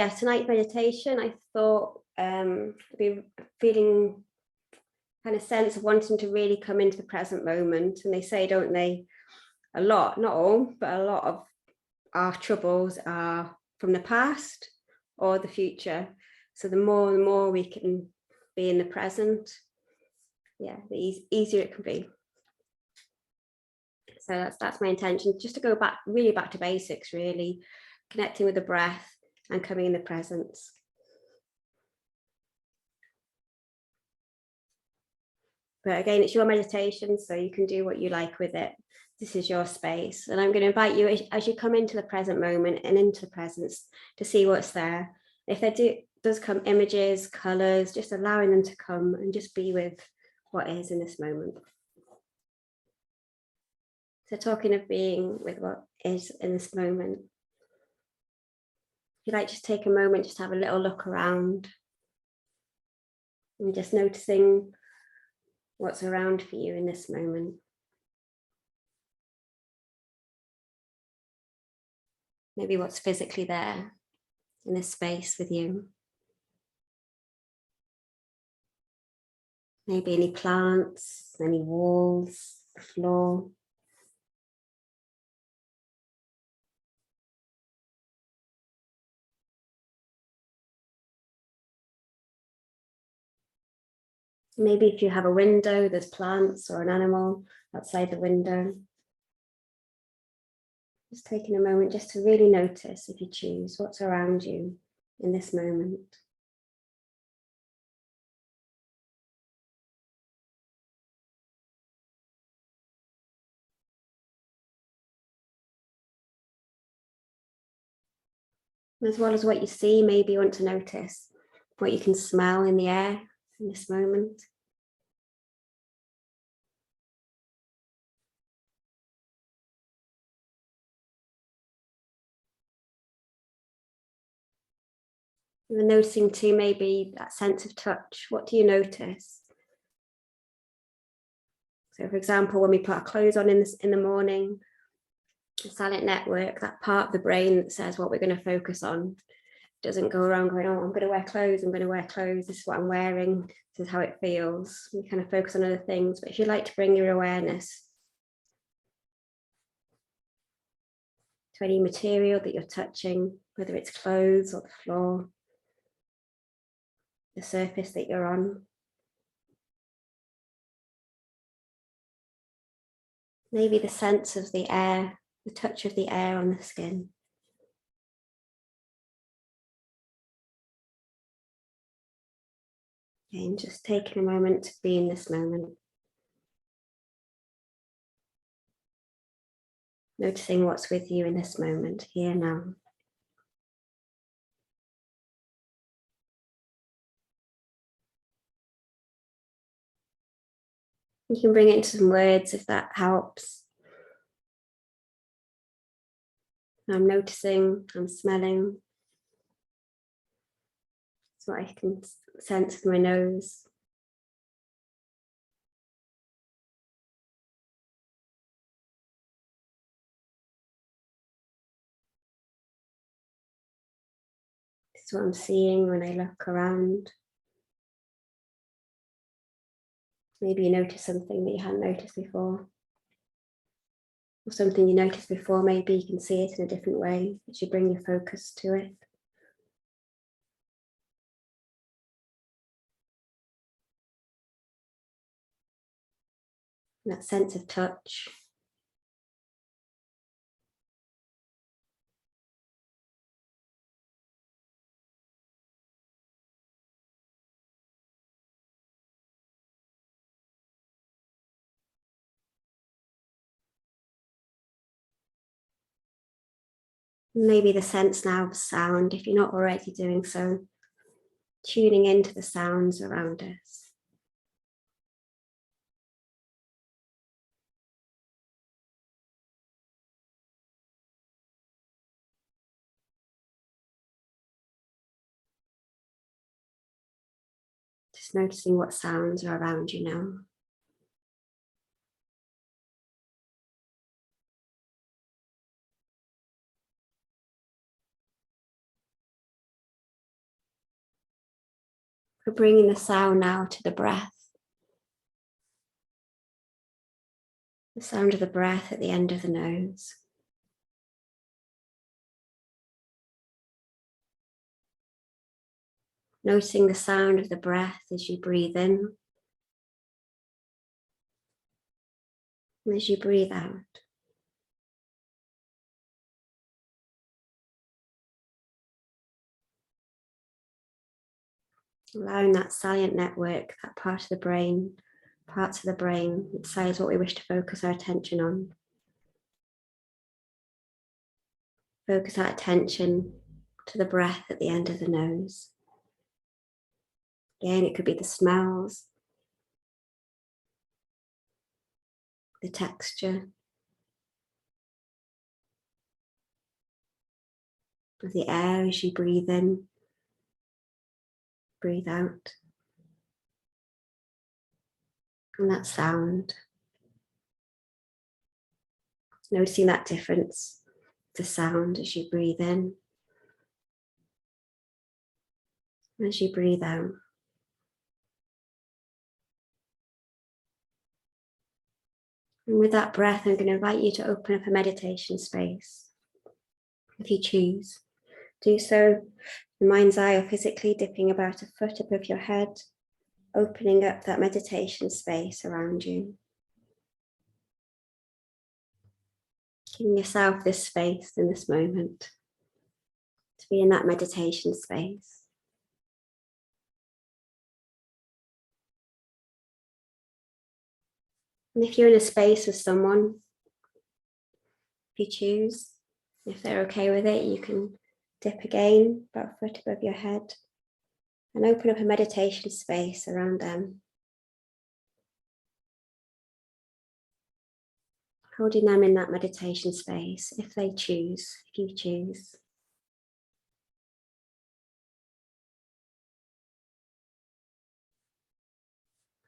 Yeah, tonight's meditation, I thought I'd be feeling kind of sense of wanting to really come into the present moment. And they say, don't they, a lot, not all, but a lot of our troubles are from the past or the future. So the more we can be in the present, yeah, the easier it can be. So that's my intention, just to go back to basics, really connecting with the breath and coming in the presence. But again, it's your meditation, so you can do what you like with it. This is your space. And I'm going to invite you, as you come into the present moment and into the presence, to see what's there. If there does come images, colors, just allowing them to come and just be with what is in this moment. So talking of being with what is in this moment, if you like, just take a moment, just have a little look around and just noticing what's around for you in this moment. Maybe what's physically there in this space with you. Maybe any plants, any walls, the floor. Maybe if you have a window, there's plants or an animal outside the window. Just taking a moment just to really notice, if you choose, what's around you in this moment. As well as what you see, maybe you want to notice what you can smell in the air in this moment. You're noticing too, maybe that sense of touch. What do you notice? So for example, when we put our clothes on in the morning, the silent network, that part of the brain that says what we're going to focus on, doesn't go around going, oh, I'm going to wear clothes, I'm going to wear clothes, this is what I'm wearing, this is how it feels. We kind of focus on other things. But if you like to bring your awareness to any material that you're touching, whether it's clothes or the floor, the surface that you're on. Maybe the sense of the air, the touch of the air on the skin. And just taking a moment to be in this moment. Noticing what's with you in this moment, here now. You can bring it into some words if that helps. I'm noticing, I'm smelling. It's what I can sense with my nose. This is what I'm seeing when I look around. Maybe you notice something that you hadn't noticed before. Or something you noticed before, maybe you can see it in a different way as you bring your focus to it. And that sense of touch. Maybe the sense now of sound, if you're not already doing so, tuning into the sounds around us. Just noticing what sounds are around you now. We're bringing the sound now to the breath. The sound of the breath at the end of the nose. Noticing the sound of the breath as you breathe in and as you breathe out. Allowing that salient network, that part of the brain, parts of the brain that decides what we wish to focus our attention on. Focus our attention to the breath at the end of the nose. Again, it could be the smells, the texture of the air as you breathe in, breathe out. And that sound. Noticing that difference, the sound as you breathe in, as you breathe out. And with that breath, I'm going to invite you to open up a meditation space. If you choose, do so in mind's eye or physically dipping about a foot above your head, opening up that meditation space around you. Giving yourself this space in this moment to be in that meditation space. And if you're in a space with someone, if you choose, if they're okay with it, you can dip again about a foot above your head and open up a meditation space around them. Holding them in that meditation space if they choose, if you choose.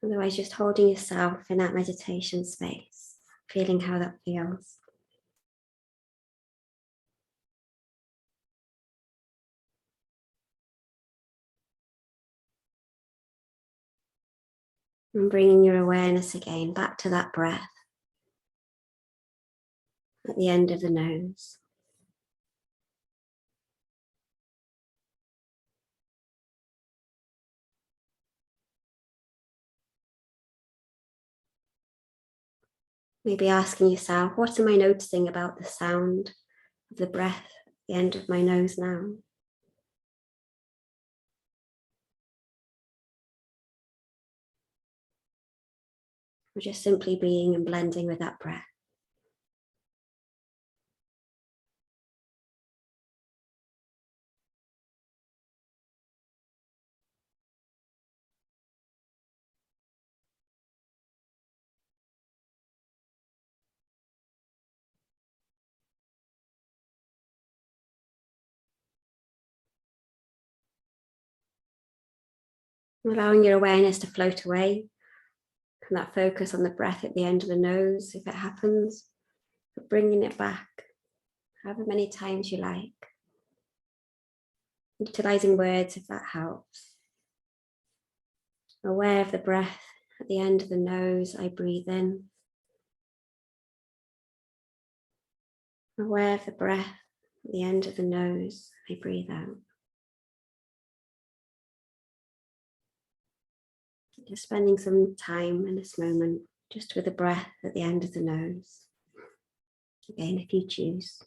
Otherwise, just holding yourself in that meditation space, feeling how that feels. And bringing your awareness again back to that breath at the end of the nose. Maybe asking yourself, what am I noticing about the sound of the breath at the end of my nose now? Or just simply being and blending with that breath. Allowing your awareness to float away, and that focus on the breath at the end of the nose, if it happens, but bringing it back however many times you like. Utilizing words if that helps. Aware of the breath at the end of the nose, I breathe in. Aware of the breath at the end of the nose, I breathe out. Just spending some time in this moment, just with the breath at the end of the nose. Again, if you choose.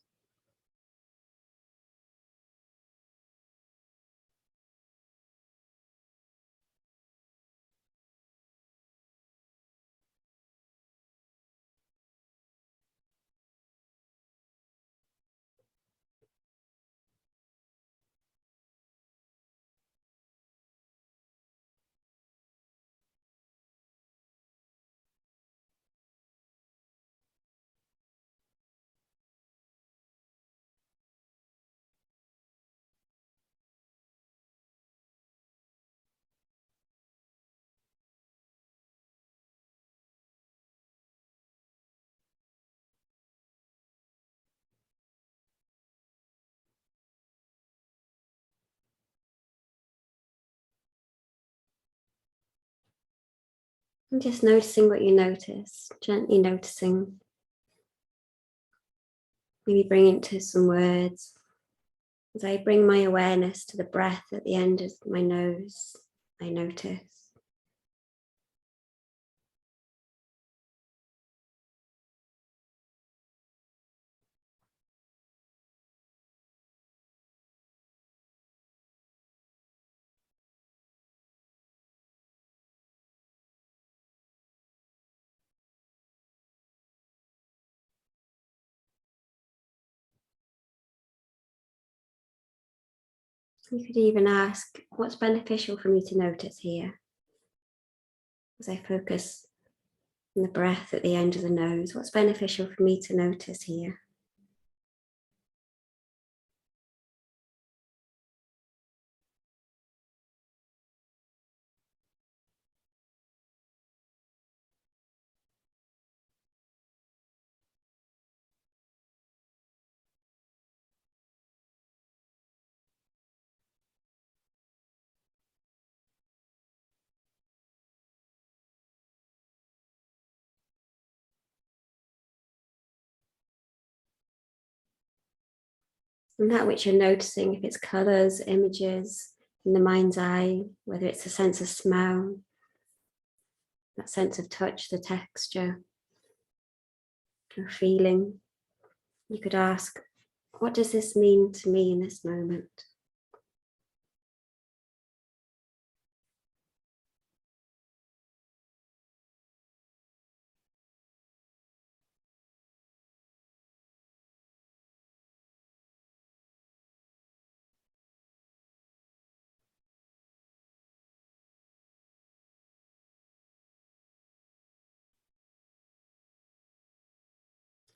And just noticing what you notice, gently noticing. Maybe bring it to some words. As I bring my awareness to the breath at the end of my nose, I notice. You could even ask, what's beneficial for me to notice here? As I focus on the breath at the end of the nose, what's beneficial for me to notice here? And that which you're noticing, if it's colors, images in the mind's eye, whether it's a sense of smell, that sense of touch, the texture, or feeling, you could ask, what does this mean to me in this moment?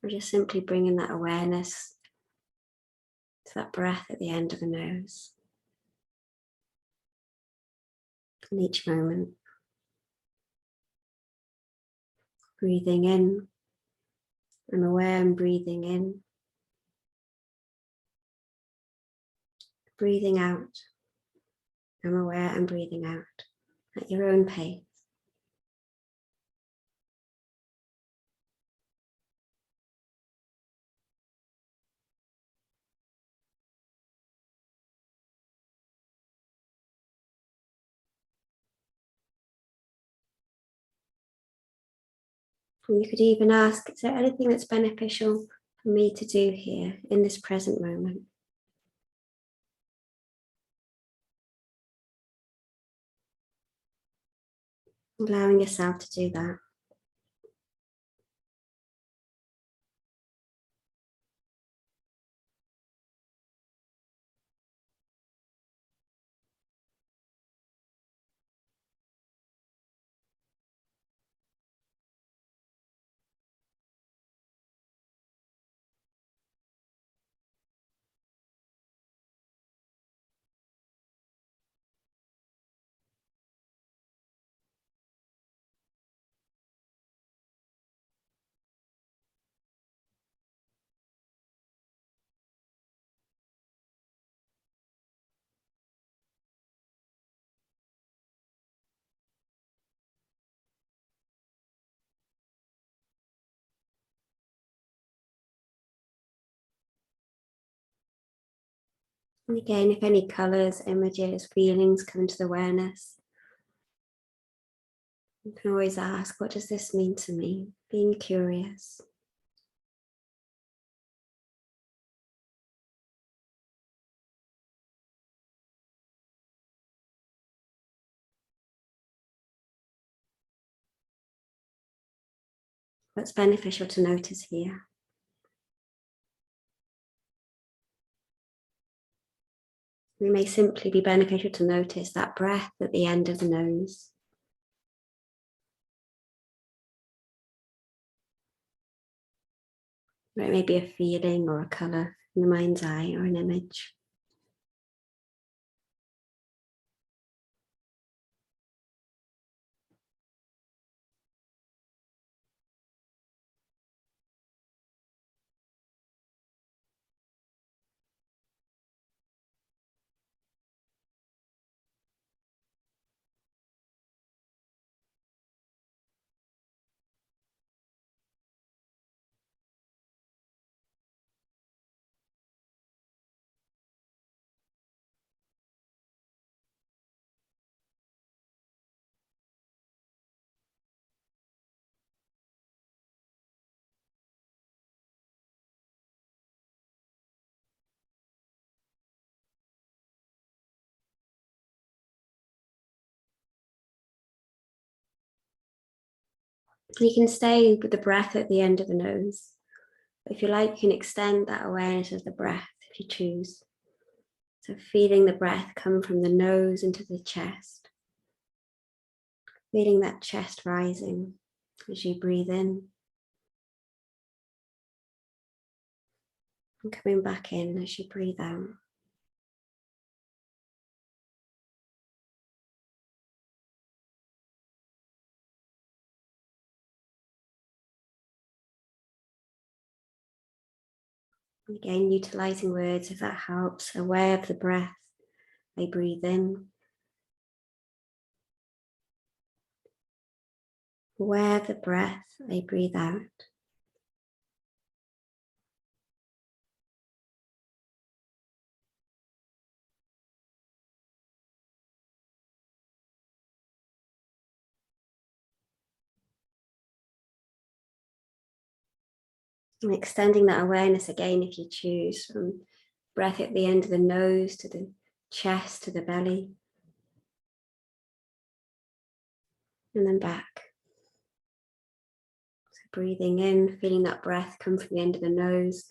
Or just simply bringing that awareness to that breath at the end of the nose. In each moment, breathing in, I'm aware I'm breathing in. Breathing out, I'm aware I'm breathing out at your own pace. And you could even ask, is there anything that's beneficial for me to do here in this present moment? Allowing yourself to do that. And again, if any colors, images, feelings come into the awareness, you can always ask, what does this mean to me? Being curious. What's beneficial to notice here? It may simply be beneficial to notice that breath at the end of the nose. Or it may be a feeling or a color in the mind's eye or an image. You can stay with the breath at the end of the nose. If you like, you can extend that awareness of the breath if you choose. So feeling the breath come from the nose into the chest. Feeling that chest rising as you breathe in. And coming back in as you breathe out. Again, utilizing words if that helps. Aware of the breath. I breathe in. Aware of the breath. I breathe out. And extending that awareness again if you choose, from breath at the end of the nose to the chest to the belly. And then back. So breathing in, feeling that breath come from the end of the nose,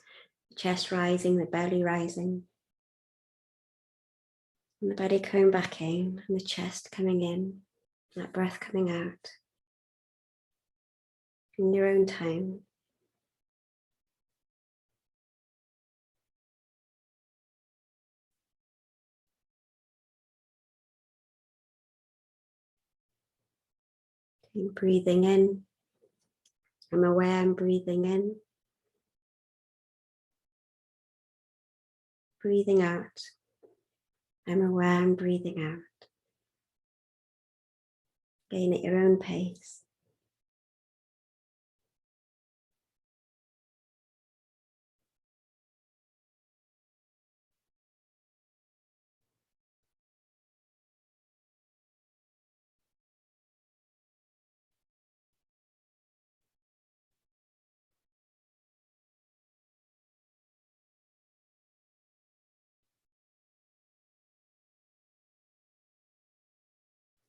the chest rising, the belly rising. And the belly coming back in, and the chest coming in, that breath coming out. In your own time. Keep breathing in. I'm aware I'm breathing in. Breathing out. I'm aware I'm breathing out. Again at your own pace.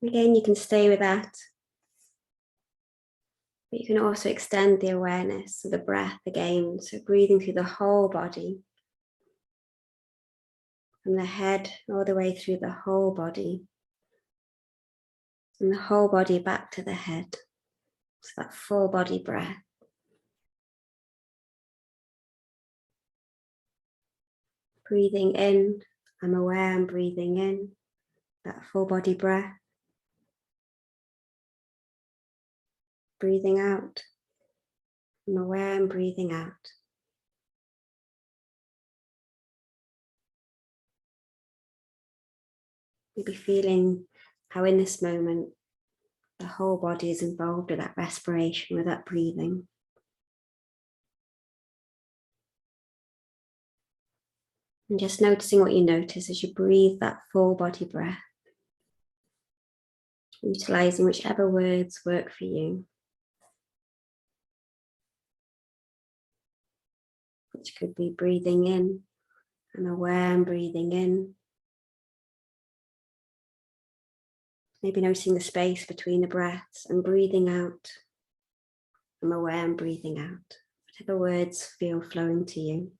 Again, you can stay with that. But you can also extend the awareness of the breath again. So breathing through the whole body. From the head all the way through the whole body. And the whole body back to the head. So that full body breath. Breathing in, I'm aware I'm breathing in. That full body breath. Breathing out, I'm aware I'm breathing out. Maybe feeling how in this moment, the whole body is involved with that respiration, with that breathing. And just noticing what you notice as you breathe that full body breath. Utilizing whichever words work for you. Which could be breathing in. I'm aware I'm breathing in. Maybe noticing the space between the breaths and breathing out. I'm aware I'm breathing out. Whatever words feel flowing to you.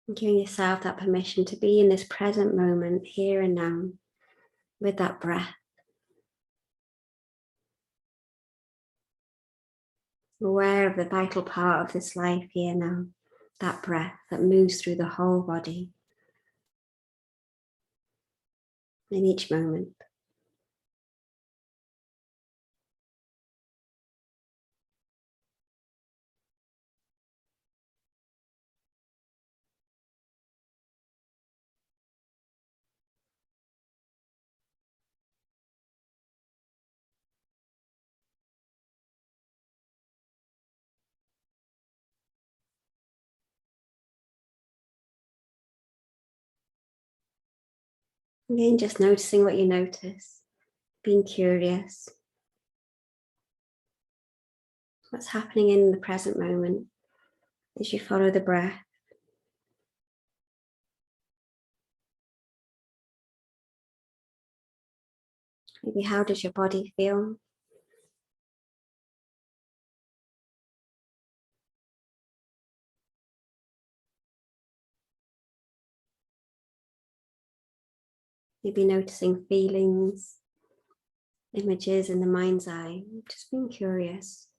And giving yourself that permission to be in this present moment, here and now, with that breath. Aware of the vital part of this life here now, that breath that moves through the whole body in each moment. Again, just noticing what you notice, being curious. What's happening in the present moment as you follow the breath. Maybe how does your body feel? Maybe noticing feelings, images in the mind's eye, just being curious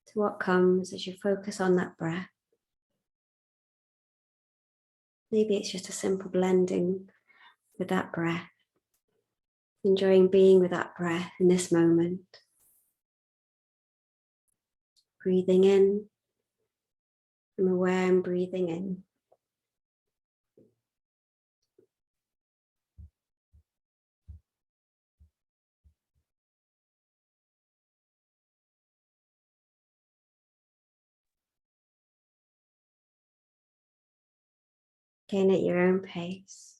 to what comes as you focus on that breath. Maybe it's just a simple blending with that breath, enjoying being with that breath in this moment. Breathing in, I'm aware I'm breathing in. Again at your own pace.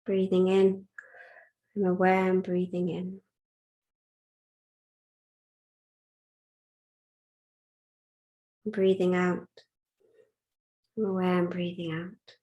Breathing in, I'm aware I'm breathing in. Breathing out, I'm aware I'm breathing out.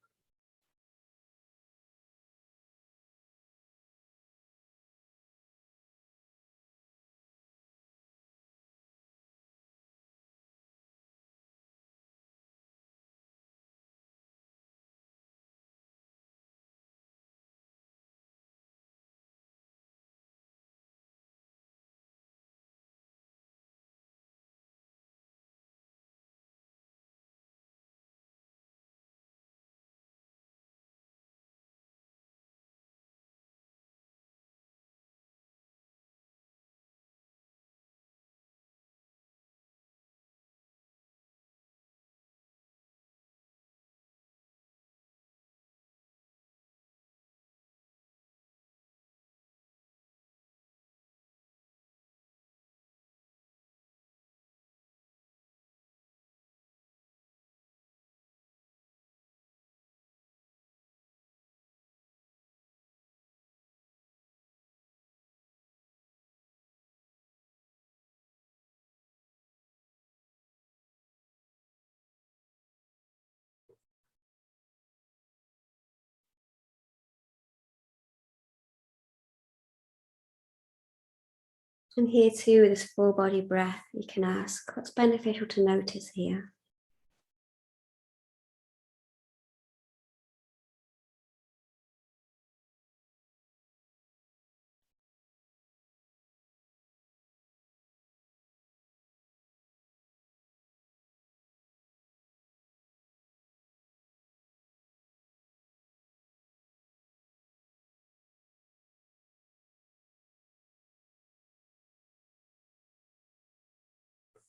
And here too, with this full body breath, you can ask, what's beneficial to notice here?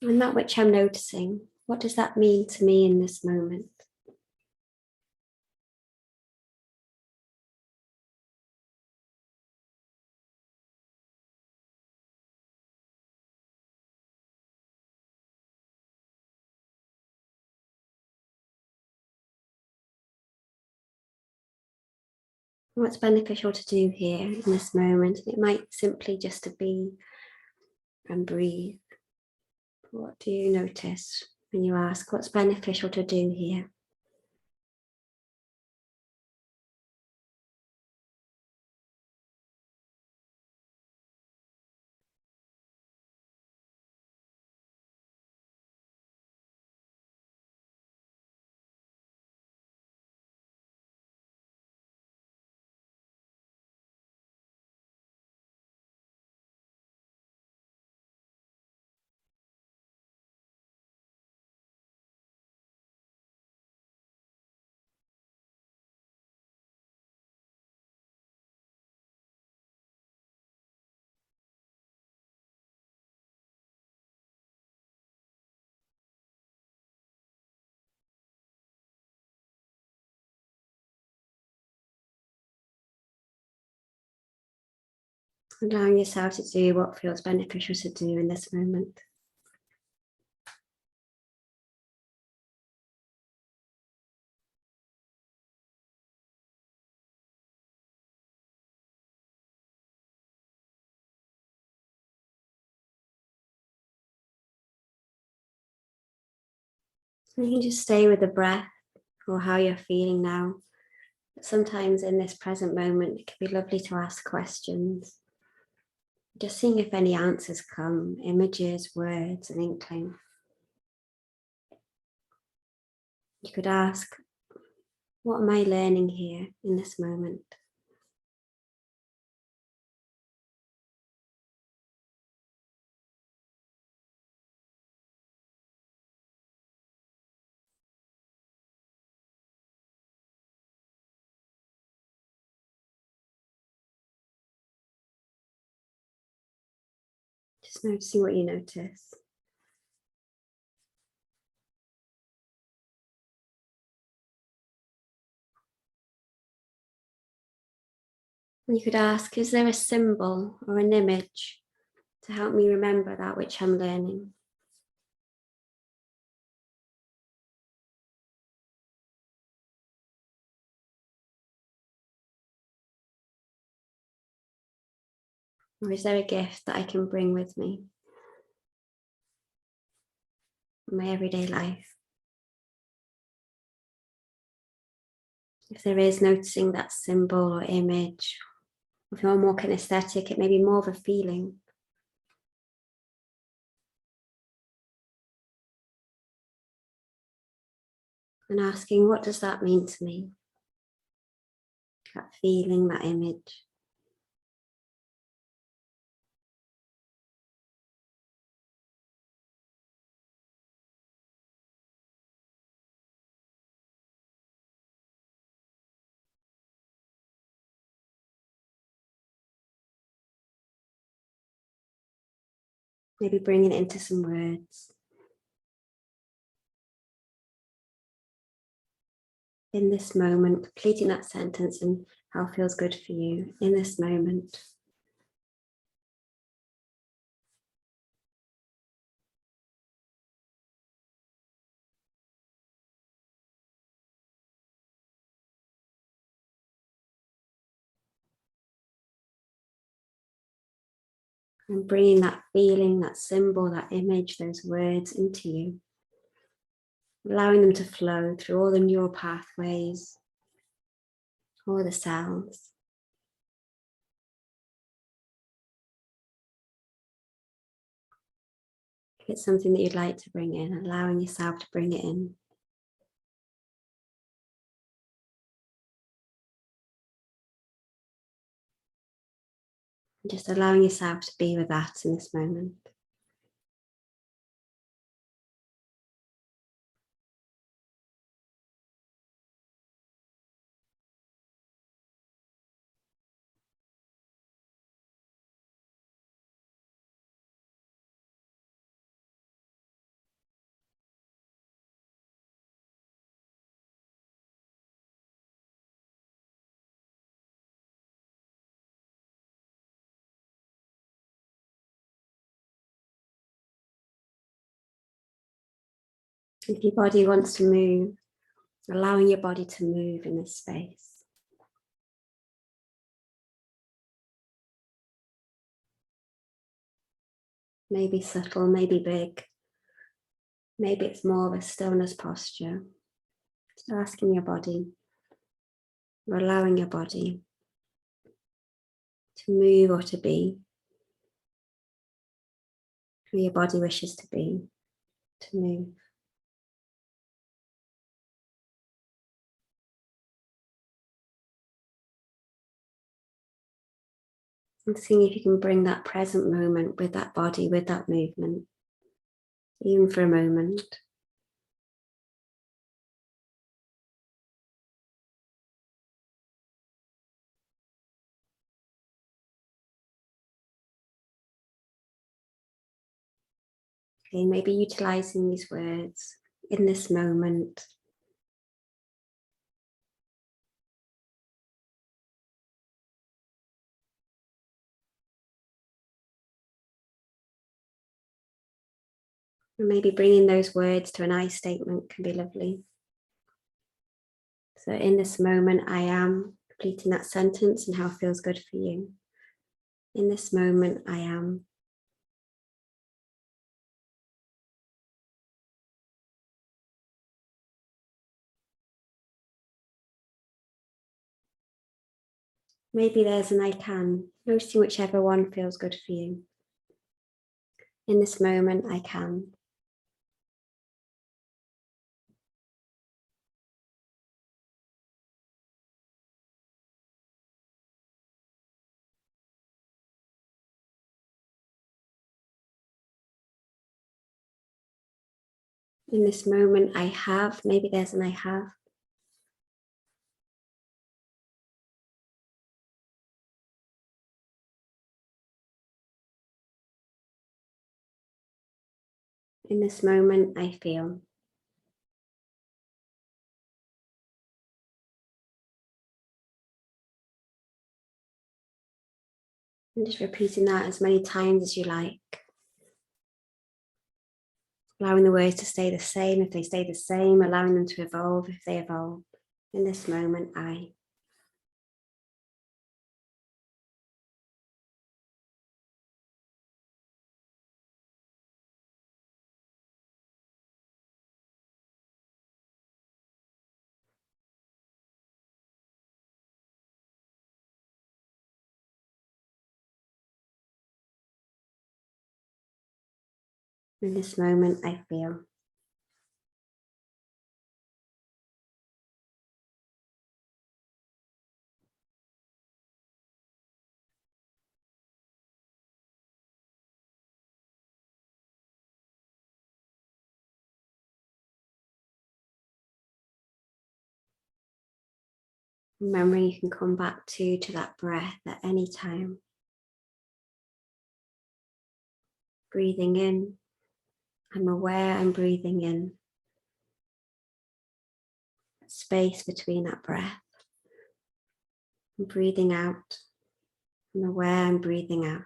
And that which I'm noticing, what does that mean to me in this moment? What's beneficial to do here in this moment? It might simply just to be and breathe. What do you notice when you ask, what's beneficial to do here? Allowing yourself to do what feels beneficial to do in this moment. You can just stay with the breath or how you're feeling now. But sometimes in this present moment, it can be lovely to ask questions. Just seeing if any answers come, images, words, and inkling. You could ask, what am I learning here in this moment? Just noticing what you notice. And you could ask, is there a symbol or an image to help me remember that which I'm learning? Or is there a gift that I can bring with me in my everyday life? If there is, noticing that symbol or image, if you're more kinesthetic, it may be more of a feeling. And asking, what does that mean to me? That feeling, that image. Maybe bringing it into some words. In this moment, completing that sentence and how it feels good for you in this moment. And bringing that feeling, that symbol, that image, those words into you. Allowing them to flow through all the neural pathways, all the cells. If it's something that you'd like to bring in, allowing yourself to bring it in. Just allowing yourself to be with that in this moment. If your body wants to move, allowing your body to move in this space. Maybe subtle, maybe big. Maybe it's more of a stillness posture. So asking your body, or allowing your body to move or to be who your body wishes to be, to move. And seeing if you can bring that present moment with that body, with that movement, even for a moment. Okay, maybe utilizing these words in this moment. And maybe bringing those words to an I statement can be lovely. So in this moment, I am, completing that sentence and how it feels good for you. In this moment, I am. Maybe there's an I can, noticing whichever one feels good for you. In this moment, I can. In this moment, I have. Maybe there's an I have. In this moment, I feel. And just repeating that as many times as you like. Allowing the words to stay the same if they stay the same, allowing them to evolve if they evolve. In this moment, I. In this moment, I feel. Remembering you can come back to that breath at any time. Breathing in. I'm aware I'm breathing in. Space between that breath. I'm breathing out. I'm aware I'm breathing out.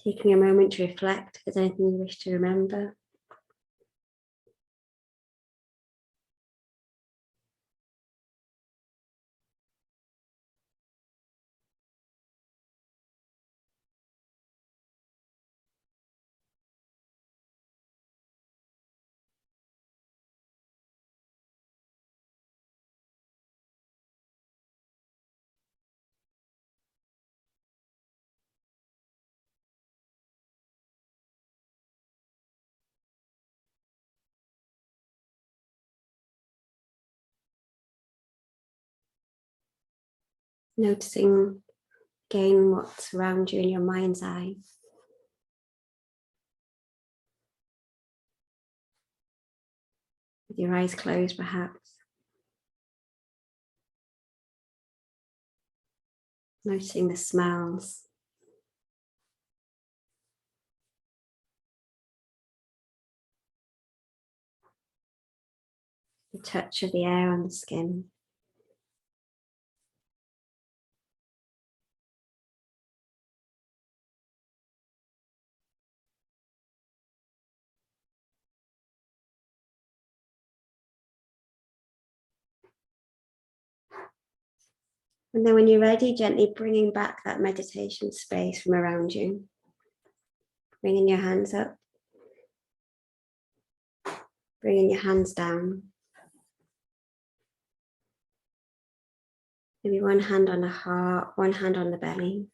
Taking a moment to reflect if there's anything you wish to remember. Noticing again what's around you in your mind's eye. With your eyes closed perhaps. Noticing the smells. The touch of the air on the skin. And then when you're ready, gently bringing back that meditation space from around you. Bringing your hands up. Bringing your hands down. Maybe one hand on the heart, one hand on the belly.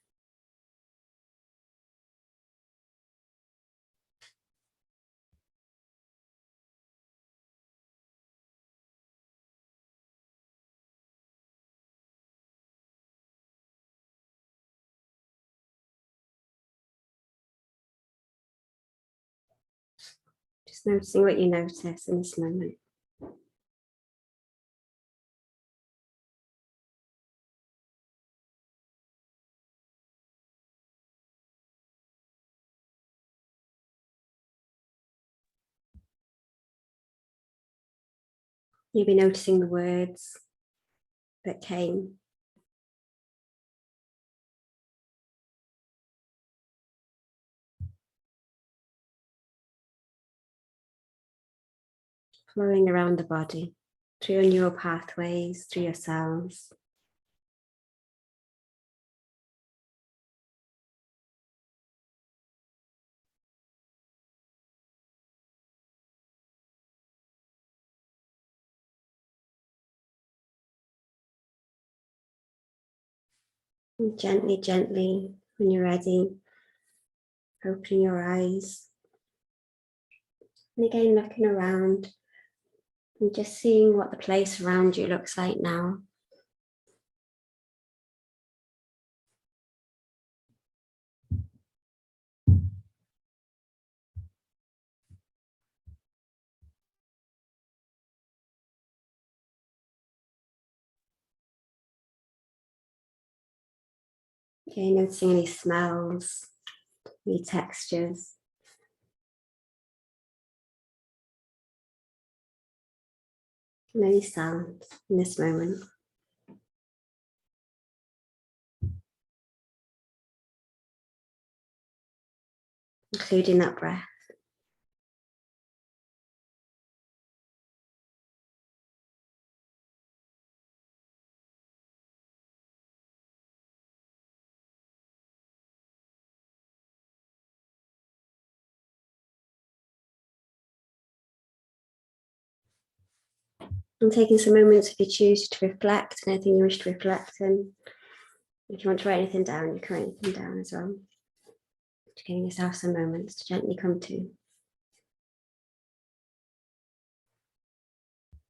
Just noticing what you notice in this moment. You'll be noticing the words that came. Flowing around the body, through your neural pathways, through your cells. And gently, gently, when you're ready, opening your eyes. And again, looking around and just seeing what the place around you looks like now. Okay, noticing any smells, any textures. And any sounds in this moment. Including that breath. And taking some moments if you choose to reflect, anything you wish to reflect in. If you want to write anything down, you can write anything down as well. Just giving yourself some moments to gently come to.